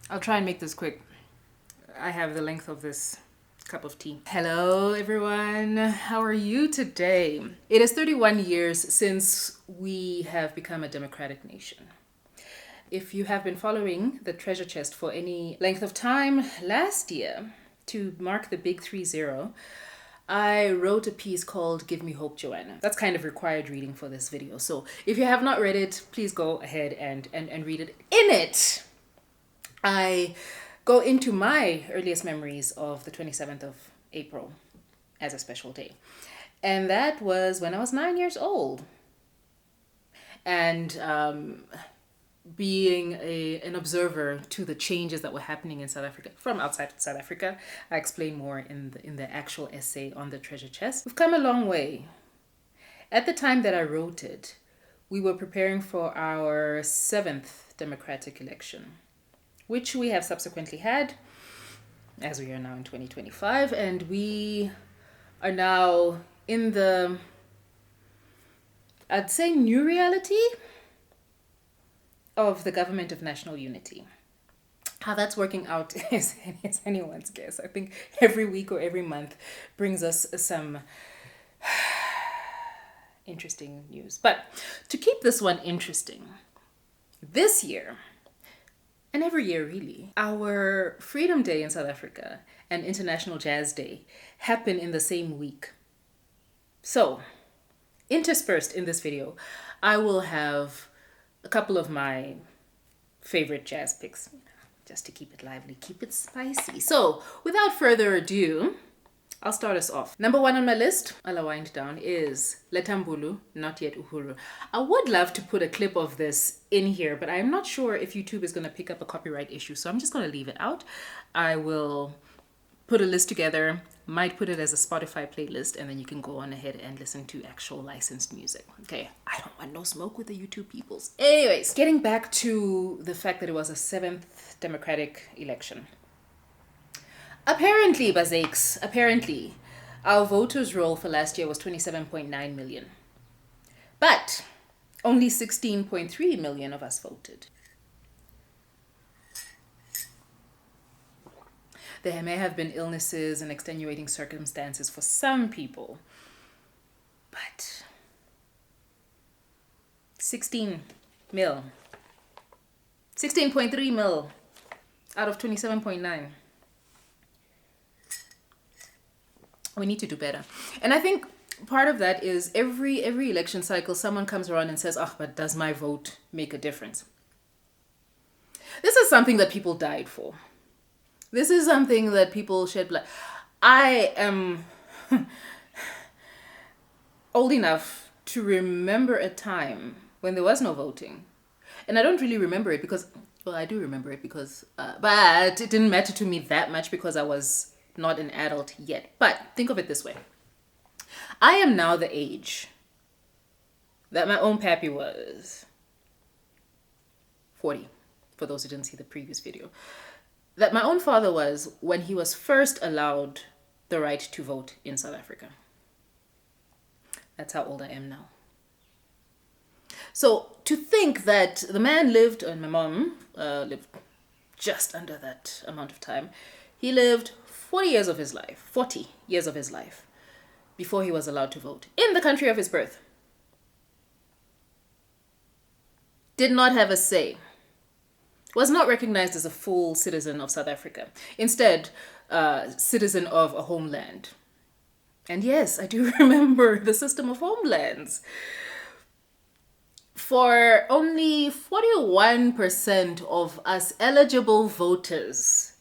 I'll try and make this quick. I have the length of this cup of tea. Hello, everyone. How are you today? It is 31 years since we have become a democratic nation. If you have been following the treasure chest for any length of time, last year, to mark the big 3-0, I wrote a piece called Give Me Hope, Joanna. That's kind of required reading for this video. So if you have not read it, please go ahead and read it. In it, I go into my earliest memories of the 27th of April as a special day. And that was when I was 9 years old. And being an observer to the changes that were happening in South Africa from outside South Africa. I explain more in the actual essay on the treasure chest. We've come a long way. At the time that I wrote it, we were preparing for our 7th democratic election, which we have subsequently had, as we are now in 2025, and we are now in the, I'd say, new reality of the government of national unity. How that's working out is anyone's guess. I think every week or every month brings us some interesting news. But to keep this one interesting, this year, and every year really, our Freedom Day in South Africa and International Jazz Day happen in the same week. So, interspersed in this video, I will have a couple of my favorite jazz picks, just to keep it lively, keep it spicy. So, without further ado, I'll start us off. Number 1 on my list, I'll wind down, is Letambulu, Not Yet Uhuru. I would love to put a clip of this in here, but I'm not sure if YouTube is going to pick up a copyright issue, so I'm just going to leave it out. I will put a list together, might put it as a Spotify playlist, and then you can go on ahead and listen to actual licensed music. Okay, I don't want no smoke with the YouTube peoples. Anyways, getting back to the fact that it was a 7th democratic election. Apparently, Bazakes, apparently, our voters' roll for last year was 27.9 million. But only 16.3 million of us voted. There may have been illnesses and extenuating circumstances for some people, but 16 mil, 16.3 mil out of 27.9. We need to do better. And I think part of that is every election cycle, someone comes around and says, oh, but does my vote make a difference? This is something that people died for. This is something that people shed blood. I am old enough to remember a time when there was no voting. And I don't really remember it because, well, I do remember it because, but it didn't matter to me that much because I was not an adult yet. But think of it this way. I am now the age that my own pappy was. 40, for those who didn't see the previous video. That my own father was when he was first allowed the right to vote in South Africa. That's how old I am now. So to think that the man lived, and my mom lived just under that amount of time, he lived 40 years of his life before he was allowed to vote in the country of his birth. Did not have a say. Was not recognized as a full citizen of South Africa. Instead, citizen of a homeland. And yes, I do remember the system of homelands. For only 41% of us eligible voters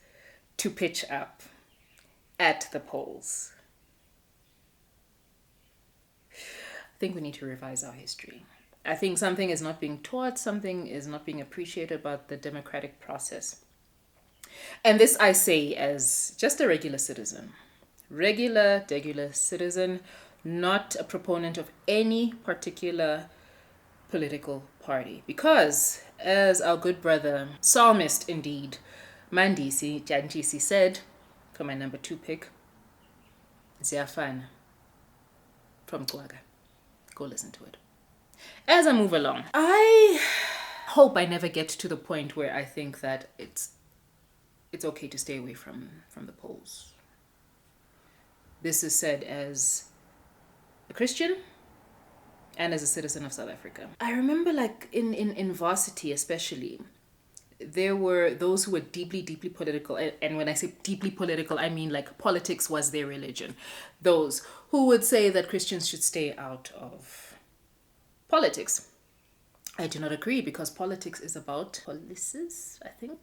to pitch up at the polls. I think we need to revise our history. I think something is not being taught, something is not being appreciated about the democratic process. And this I say as just a regular citizen. Regular citizen, not a proponent of any particular political party. Because, as our good brother, psalmist indeed, Mandisi Janjisi said, for my number 2 pick, Ziafana from Kwaga. Go listen to it. As I move along, I hope I never get to the point where I think that it's it's okay to stay away from the polls. This is said as a Christian and as a citizen of South Africa. I remember like in varsity especially, there were those who were deeply, deeply political. And when I say deeply political, I mean like politics was their religion. Those who would say that Christians should stay out of politics. I do not agree, because politics is about policies, I think.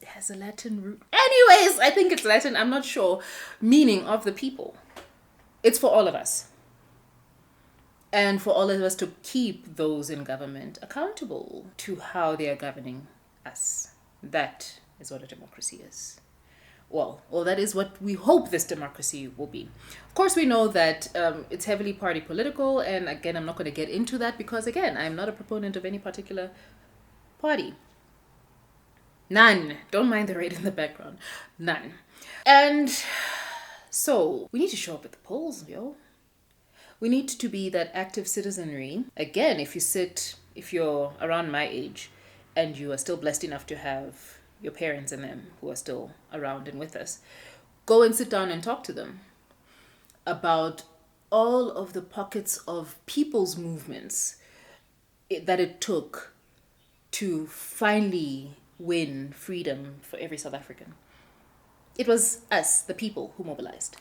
It has a Latin root. Anyways, I think it's Latin, I'm not sure. Meaning of the people. It's for all of us. And for all of us to keep those in government accountable to how they are governing us. That is what a democracy is. Well, that is what we hope this democracy will be. Of course, we know that it's heavily party political, and again, I'm not going to get into that because, again, I'm not a proponent of any particular party. None. Don't mind the raid in the background. None. And so, we need to show up at the polls, yo. We need to be that active citizenry. Again, if you're around my age and you are still blessed enough to have your parents and them who are still around and with us, go and sit down and talk to them about all of the pockets of people's movements that it took to finally win freedom for every South African. It was us, the people, who mobilized.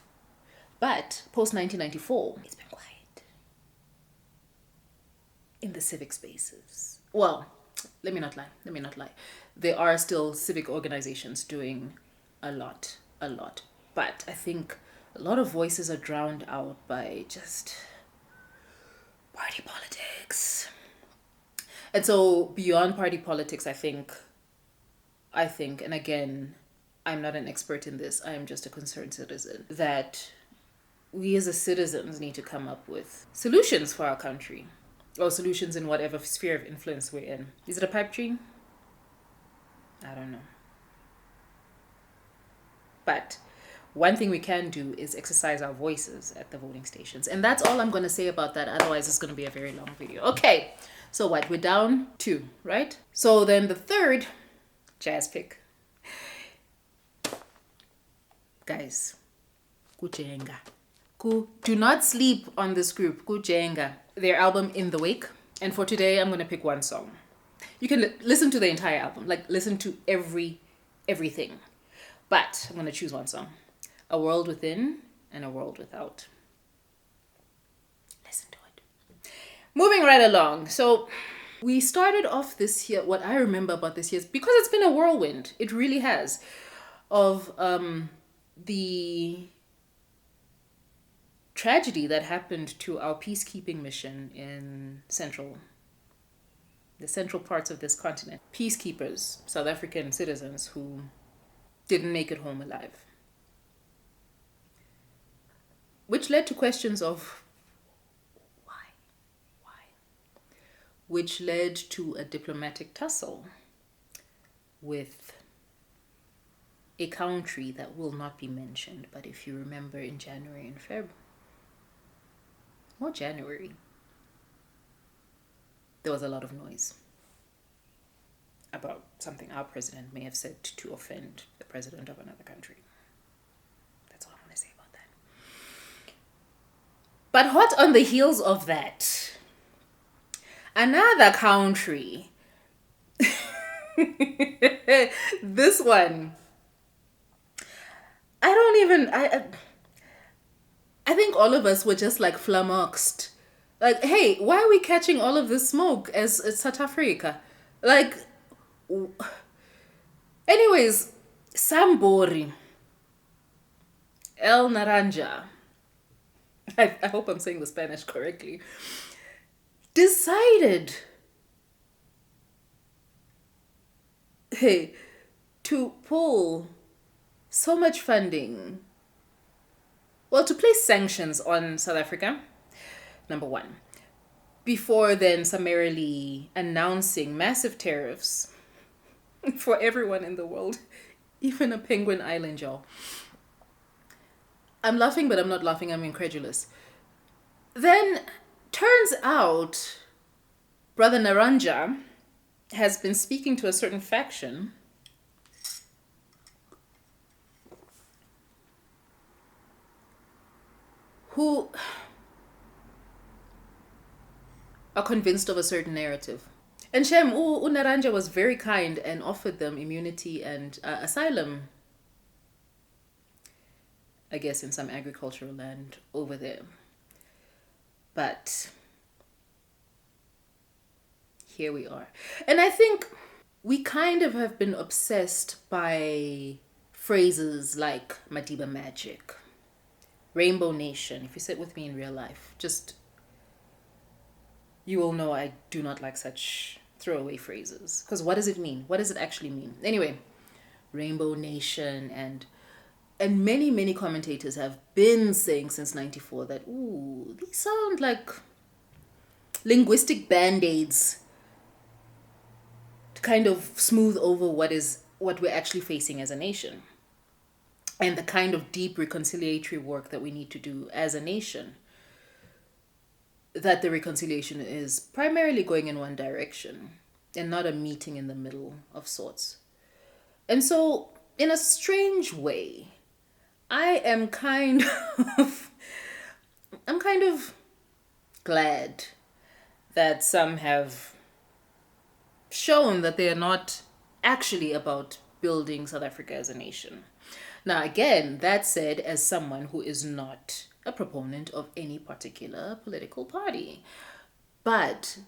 But post-1994, it's been quiet in the civic spaces. Well, let me not lie. There are still civic organizations doing a lot. But I think a lot of voices are drowned out by just party politics. And so beyond party politics, I think, and again, I'm not an expert in this, I am just a concerned citizen, that we as a citizens need to come up with solutions for our country. Or solutions in whatever sphere of influence we're in. Is it a pipe dream? I don't know. But one thing we can do is exercise our voices at the voting stations. And that's all I'm going to say about that. Otherwise, it's going to be a very long video. Okay, so what? We're down 2, right? So then the third jazz pick. Guys, kujenga. Do not sleep on this group, Kujenga. Their album In the Wake. And for today, I'm going to pick one song. You can listen to the entire album, like listen to everything. But I'm going to choose one song. A World Within and A World Without. Listen to it. Moving right along. So we started off this year, what I remember about this year, because it's been a whirlwind. It really has. Of the tragedy that happened to our peacekeeping mission in the central parts of this continent. Peacekeepers, South African citizens who didn't make it home alive. Which led to questions of why? Which led to a diplomatic tussle with a country that will not be mentioned. But if you remember, in January and February, January, there was a lot of noise about something our president may have said to offend the president of another country. That's all I'm going to say about that. But hot on the heels of that, another country, this one, I think all of us were just like flummoxed. Like, hey, why are we catching all of this smoke as Satafrika? Like, anyways, Sambori, El Naranja, I hope I'm saying the Spanish correctly, decided, hey, to pull so much funding, well, to place sanctions on South Africa, number one, before then summarily announcing massive tariffs for everyone in the world, even a penguin island, y'all. I'm laughing, but I'm not laughing, I'm incredulous. Then, turns out, Brother Naranja has been speaking to a certain faction who are convinced of a certain narrative. And Shem, Unaranja was very kind and offered them immunity and asylum, I guess, in some agricultural land over there. But here we are. And I think we kind of have been obsessed by phrases like Madiba Magic, Rainbow Nation. If you sit with me in real life, just you will know I do not like such throwaway phrases. Because what does it mean? What does it actually mean? Anyway, Rainbow Nation and many commentators have been saying since 94 that, ooh, these sound like linguistic band-aids to kind of smooth over what we're actually facing as a nation. And the kind of deep reconciliatory work that we need to do as a nation. That the reconciliation is primarily going in one direction and not a meeting in the middle of sorts. And so, in a strange way, I'm kind of glad that some have shown that they are not actually about building South Africa as a nation. Now, again, that said, as someone who is not a proponent of any particular political party. But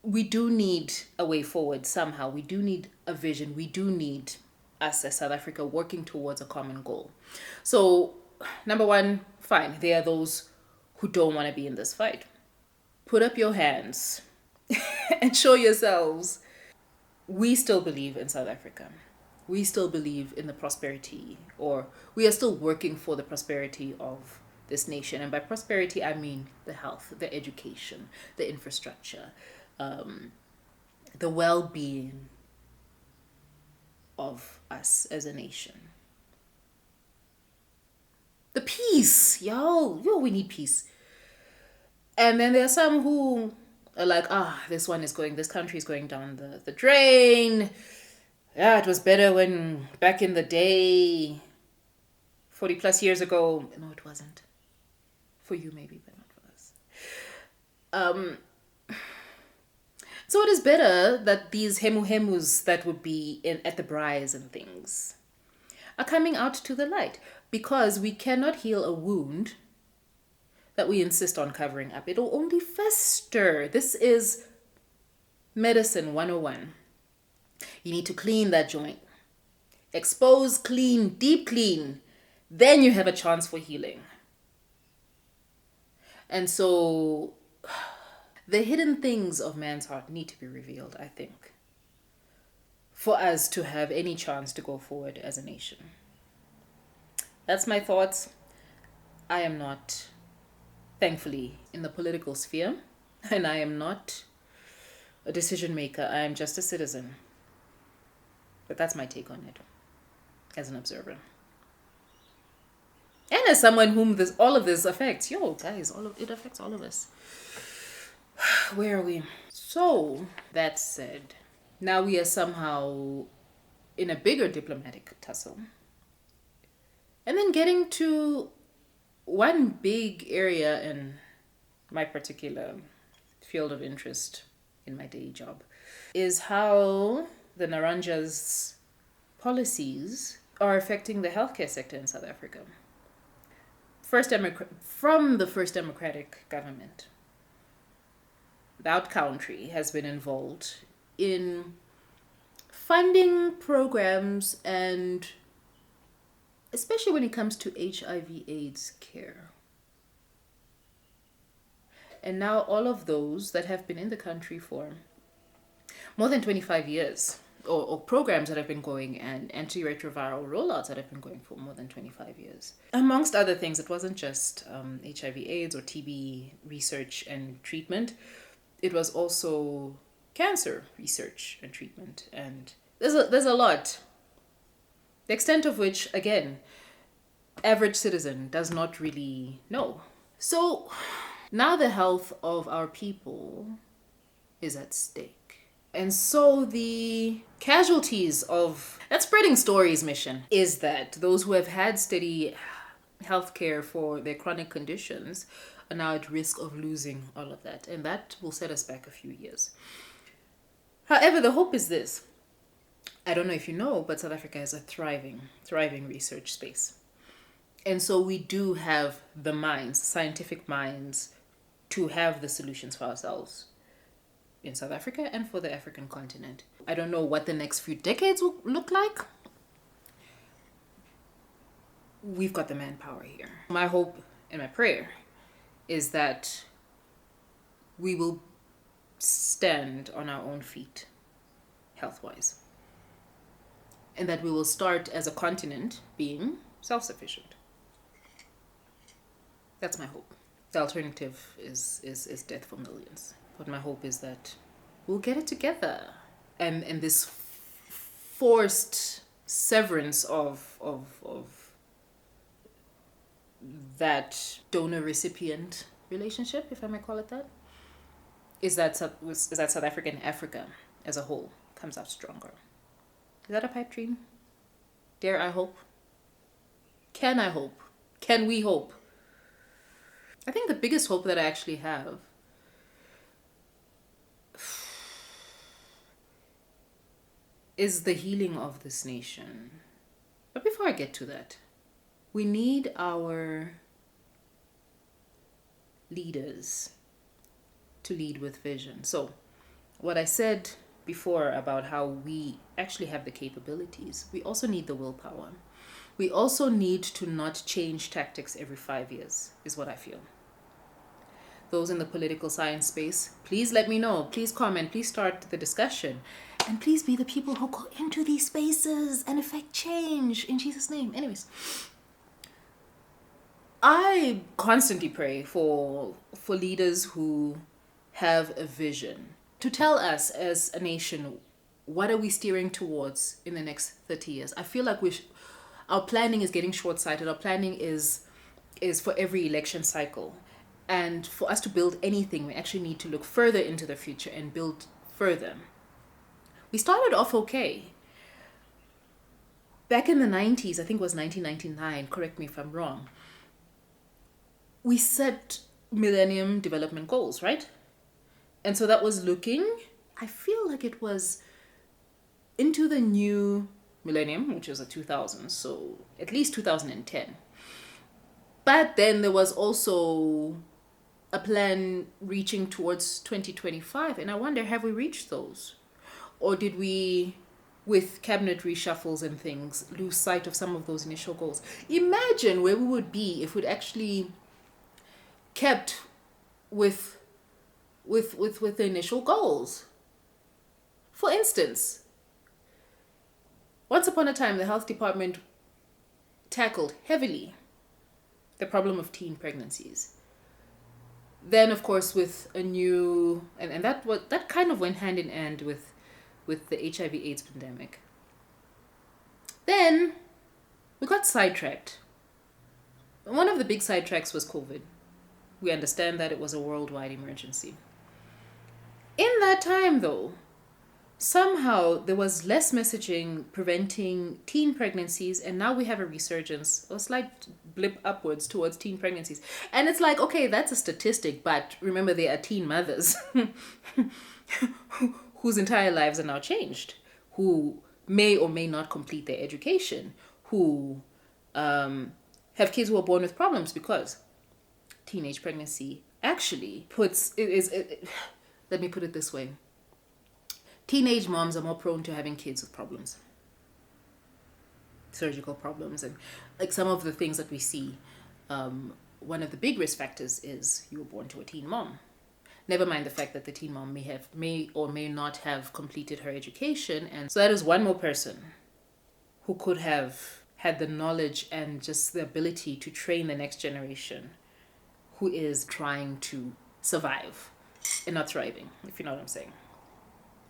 we do need a way forward somehow. We do need a vision. We do need us as South Africa working towards a common goal. So, number one, fine. There are those who don't want to be in this fight. Put up your hands and show yourselves. We still believe in South Africa. We still believe in the prosperity, or we are still working for the prosperity of this nation. And by prosperity, I mean the health, the education, the infrastructure, the well-being of us as a nation. The peace, we need peace. And then there are some who are like, this country is going down the drain. Yeah, it was better when back in the day, 40 plus years ago. No, it wasn't. For you maybe, but not for us. So it is better that these hemus that would be at the braais and things are coming out to the light, because we cannot heal a wound that we insist on covering up. It'll only fester. This is medicine 101. You need to clean that joint. Expose, clean, deep clean. Then you have a chance for healing. And so the hidden things of man's heart need to be revealed, I think, for us to have any chance to go forward as a nation. That's my thoughts. I am not, thankfully, in the political sphere, and I am not a decision maker. I am just a citizen. But that's my take on it as an observer. And as someone whom all of this affects. Guys, it affects all of us. Where are we? So, that said, now we are somehow in a bigger diplomatic tussle. And then getting to one big area in my particular field of interest in my day job is how the Naranja's policies are affecting the healthcare sector in South Africa. From the first democratic government, the country has been involved in funding programs, and especially when it comes to HIV/AIDS care. And now all of those that have been in the country for more than 25 years, or programs that have been going, and antiretroviral rollouts that have been going for more than 25 years. Amongst other things, it wasn't just HIV/AIDS or TB research and treatment. It was also cancer research and treatment. And there's a lot. The extent of which, again, average citizen does not really know. So now the health of our people is at stake. And so the casualties of that spreading stories mission is that those who have had steady healthcare for their chronic conditions are now at risk of losing all of that. And that will set us back a few years. However, the hope is this. I don't know if you know, but South Africa is a thriving research space. And so we do have the minds, scientific minds, to have the solutions for ourselves in South Africa and for the African continent. I don't know what the next few decades will look like. We've got the manpower here. My hope and my prayer is that we will stand on our own feet, health-wise. And that we will start as a continent being self-sufficient. That's my hope. The alternative is death for millions. But my hope is that we'll get it together. And this forced severance of that donor-recipient relationship, if I may call it that, is that South Africa and Africa as a whole comes out stronger. Is that a pipe dream? Dare I hope? Can I hope? Can we hope? I think the biggest hope that I actually have is the healing of this nation. But before I get to that, we need our leaders to lead with vision. So, what I said before about how we actually have the capabilities, we also need the willpower. We also need to not change tactics every 5 years, is what I feel. Those in the political science space, please let me know. Please comment. Please start the discussion. And please be the people who go into these spaces and effect change in Jesus' name. Anyways, I constantly pray for leaders who have a vision to tell us as a nation, what are we steering towards in the next 30 years? I feel like our planning is getting short-sighted. Our planning is for every election cycle. And for us to build anything, we actually need to look further into the future and build further. We started off okay. Back in the 90s, I think it was 1999, correct me if I'm wrong, we set Millennium Development Goals, right? And so that was looking, I feel like it was into the new millennium, which was the 2000s, so at least 2010. But then there was also a plan reaching towards 2025, and I wonder, have we reached those? Or did we, with cabinet reshuffles and things, lose sight of some of those initial goals? Imagine where we would be if we'd actually kept with the initial goals. For instance, once upon a time, the health department tackled heavily the problem of teen pregnancies. Then, of course, with a new, and that kind of went hand in hand with the HIV/AIDS pandemic. Then we got sidetracked. One of the big sidetracks was COVID. We understand that it was a worldwide emergency. In that time, though, somehow there was less messaging preventing teen pregnancies, and now we have a resurgence, a slight blip upwards towards teen pregnancies. And it's like, okay, that's a statistic, but remember, they are teen mothers whose entire lives are now changed, who may or may not complete their education, who have kids who are born with problems, because teenage pregnancy actually let me put it this way. Teenage moms are more prone to having kids with problems, surgical problems, and like some of the things that we see. One of the big risk factors is you were born to a teen mom. Never mind the fact that the teen mom may or may not have completed her education, and so that is one more person who could have had the knowledge and just the ability to train the next generation who is trying to survive and not thriving, if you know what I'm saying.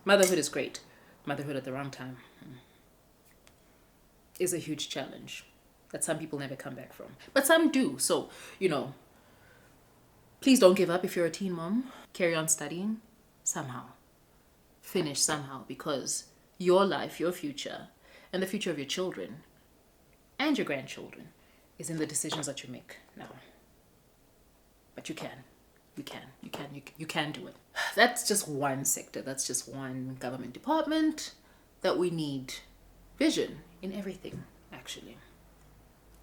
Motherhood is great. Motherhood at the wrong time is a huge challenge that some people never come back from. But some do. So, please don't give up if you're a teen mom. Carry on studying somehow. Finish somehow, because your life, your future, and the future of your children and your grandchildren is in the decisions that you make now. But you can. You can do it. That's just one sector. That's just one government department that we need vision in everything, actually.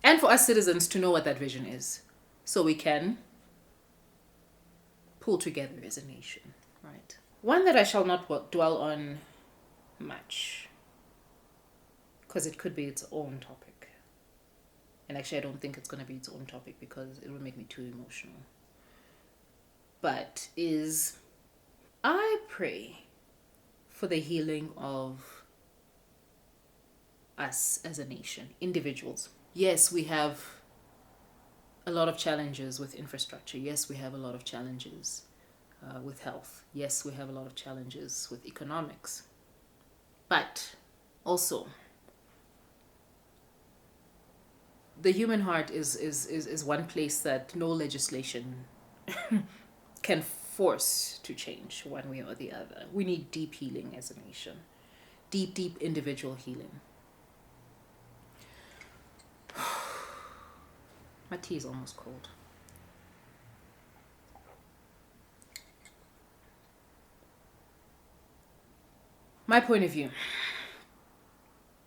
And for us citizens to know what that vision is, so we can pull together as a nation, right? One that I shall not dwell on much, because it could be its own topic. And actually, I don't think it's going to be its own topic because it will make me too emotional. But I pray for the healing of us as a nation, individuals. Yes, we have a lot of challenges with infrastructure. Yes, we have a lot of challenges with health. Yes, we have a lot of challenges with economics. But also, the human heart is one place that no legislation can force to change one way or the other. We need deep healing as a nation. Deep individual healing. My tea is almost cold. My point of view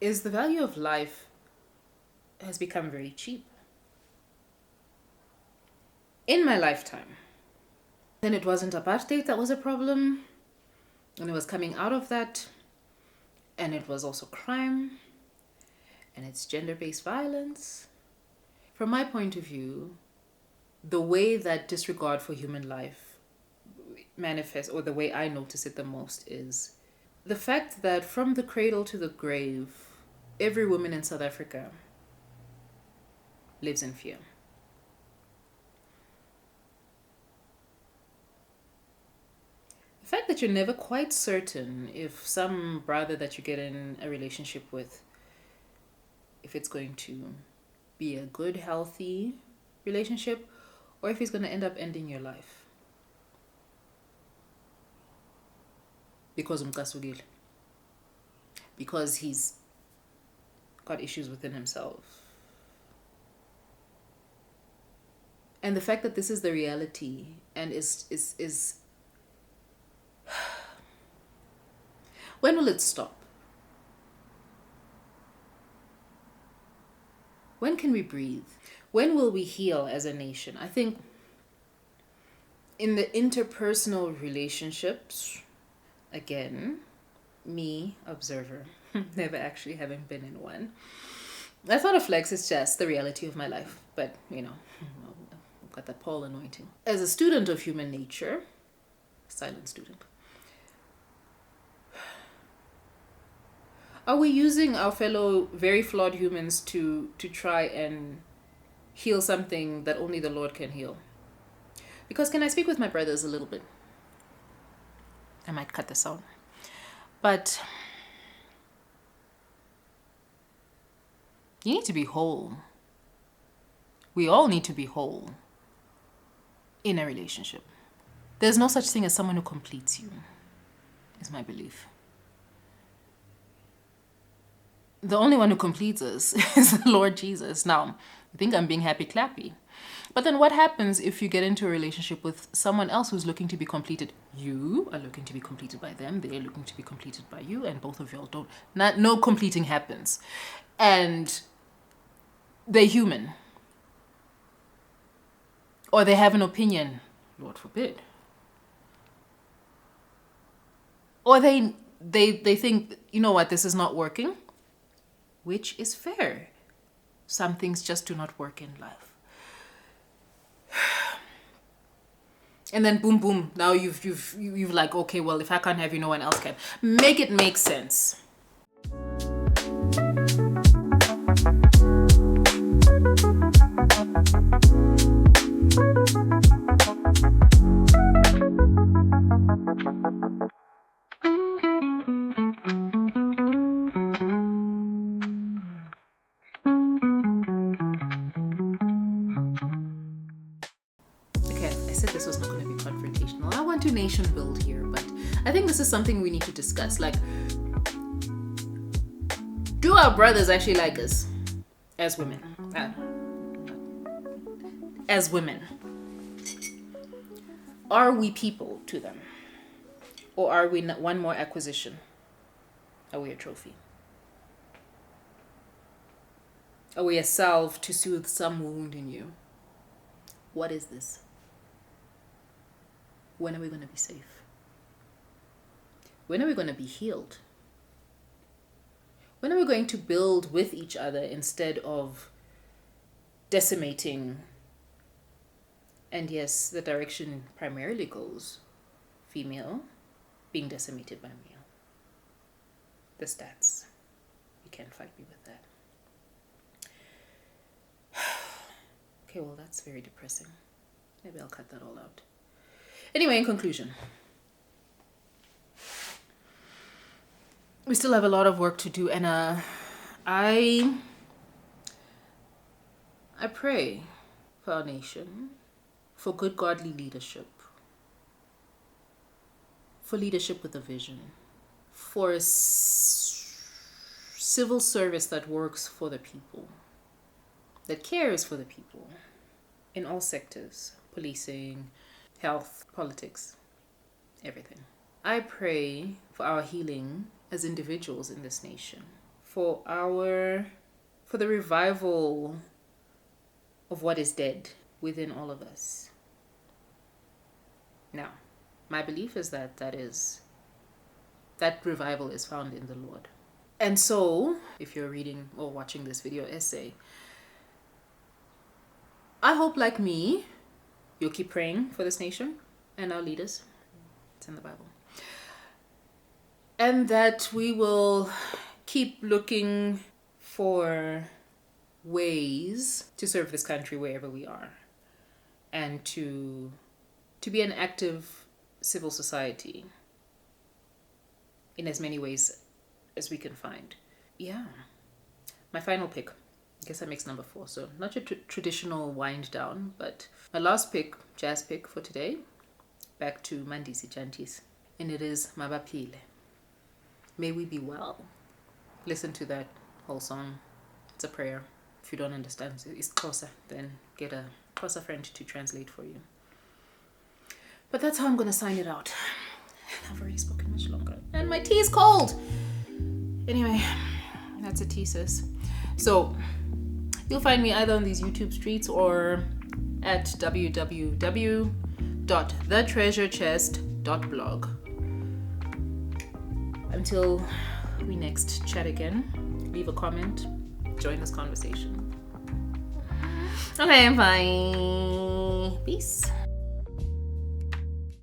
is the value of life has become very cheap. In my lifetime, then it wasn't apartheid that was a problem, and it was coming out of that, and it was also crime, and it's gender-based violence. From my point of view, the way that disregard for human life manifests, or the way I notice it the most, is the fact that from the cradle to the grave, every woman in South Africa lives in fear. The fact that you're never quite certain if some brother that you get in a relationship with, if it's going to be a good, healthy relationship, or if he's going to end up ending your life. Because because he's got issues within himself. And the fact that this is the reality and is when will it stop? When can we breathe? When will we heal as a nation? I think in the interpersonal relationships, again, me, observer, never actually having been in one. That's not a flex, it's just the reality of my life. But, I've got that Paul anointing. As a student of human nature, silent student, are we using our fellow very flawed humans to try and heal something that only the Lord can heal? Because can I speak with my brothers a little bit? I might cut this out. But you need to be whole. We all need to be whole in a relationship. There's no such thing as someone who completes you, is my belief. The only one who completes us is the Lord Jesus. Now, I think I'm being happy clappy. But then what happens if you get into a relationship with someone else who's looking to be completed? You are looking to be completed by them. They're looking to be completed by you. And both of y'all don't. No completing happens. And they're human. Or they have an opinion. Lord forbid. Or they think, you know what, this is not working. Which is fair. Some things just do not work in life. And then boom, boom. Now you've like, okay, well, if I can't have you, no one else can. Make it make sense. Nation build here, but I think this is something we need to discuss. Like, do our brothers actually like us as women? as women, are we people to them? Or are we one more acquisition? Are we a trophy? Are we a salve to soothe some wound in you? What is this? When are we going to be safe? When are we going to be healed? When are we going to build with each other instead of decimating? And yes, the direction primarily goes female being decimated by male. The stats. You can't fight me with that. Okay, well, that's very depressing. Maybe I'll cut that all out. Anyway, in conclusion, we still have a lot of work to do, and I pray for our nation, for good godly leadership, for leadership with a vision, for a civil service that works for the people, that cares for the people in all sectors: policing, health, politics, everything. I pray for our healing as individuals in this nation, for the revival of what is dead within all of us. Now, my belief is that revival is found in the Lord. And so, if you're reading or watching this video essay, I hope, like me, you'll keep praying for this nation and our leaders. It's in the Bible. And that we will keep looking for ways to serve this country wherever we are, and to be an active civil society in as many ways as we can find. Yeah. My final pick, I guess that makes number 4. So not your traditional wind down, but my last pick, jazz pick for today, back to Mandisi Chantis. And it is Mabapile. May we be well. Listen to that whole song. It's a prayer. If you don't understand it's Xhosa, then get a Xhosa friend to translate for you. But that's how I'm going to sign it out. I've already spoken much longer. And my tea is cold! Anyway, that's a tea, sis. So, you'll find me either on these YouTube streets or at www.thetreasurechest.blog. Until we next chat again, leave a comment, join this conversation. Okay, bye. Peace.